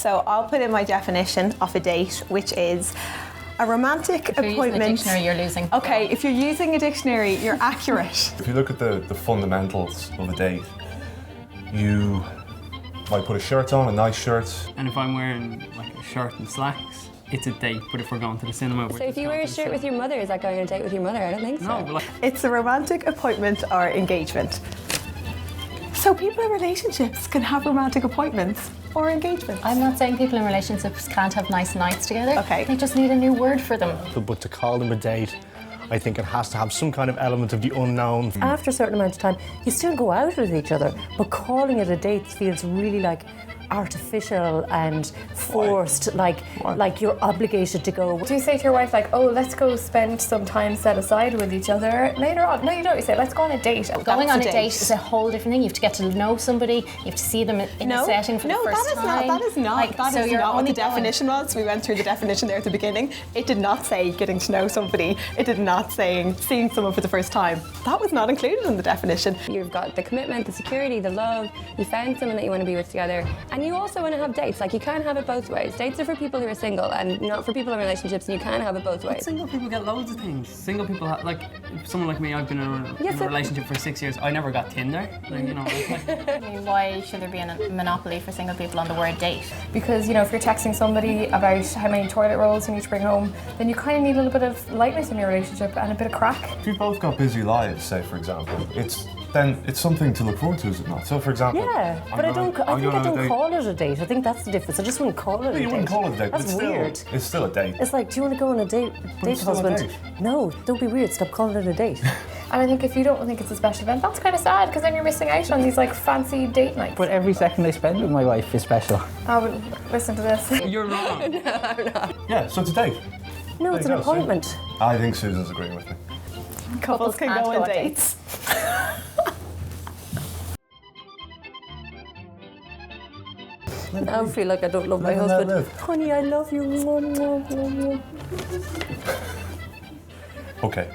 So I'll put in my definition of a date, which is a romantic If you're appointment. using a dictionary, you're losing. Okay, if you're using a dictionary, you're accurate. If you look at the fundamentals of a date, you might put a shirt on, a nice shirt. And if I'm wearing like a shirt and slacks, it's a date. But if we're going to the cinema, So if you wear a shirt with your mother, is that going on a date with your mother? I don't think so. no, but like, It's a romantic appointment or engagement. So people in relationships can have romantic appointments or engagements. I'm not saying people in relationships can't have nice nights together. Okay. They just need a new word for them. But to call them a date, I think it has to have some kind of element of the unknown. After a certain amount of time, you still go out with each other, but calling it a date feels really like artificial and forced, like you're obligated to go. Do you say to your wife, like, oh, let's go spend some time set aside with each other later on? No, you don't. You say, let's go on a date. Going on a a date date. is a whole different thing. You have to get to know somebody. You have to see them in a setting for the first time. That is not Like, so you're what only the going- definition was. We went through the definition there at the beginning. It did not say getting to know somebody. It did not say seeing someone for the first time. That was not included in the definition. You've got the commitment, the security, the love. You found someone that you want to be with together, and you also want to have dates. Like, you can't have it both ways. Dates are for people who are single, and not for people in relationships. And you can have it both ways. single people get loads of things. Single people, like someone like me, I've been in a relationship for 6 years. I never got Tinder. Like, you know, like, Why should there be a monopoly for single people on the word date? Because, you know, if you're texting somebody about how many toilet rolls you need to bring home, then you kind of need a little bit of lightness in your relationship and a bit of crack. If you've both got busy lives, say for example, it's something to look forward to, is it not? So for example, Yeah, but I don't call it a date. I think that's the difference. I just wouldn't call it a date. You wouldn't call it a date. That's but weird. It's still a date. It's like, do you want to go on a date, it's still a husband? date. No, don't be weird. Stop calling it a date. And I think if you don't think it's a special event, that's kind of sad, because then you're missing out on these, like, fancy date nights. But every second I spend with my wife is special. I would listen to this. you're wrong. Yeah, so it's a date. No, it's There an you go, appointment. I think Susan's agreeing with me. Couples can can't go go on on dates. I feel like I don't love my Live and let husband. live. Honey, I love you. Mwah, mwah, mwah, mwah. Okay,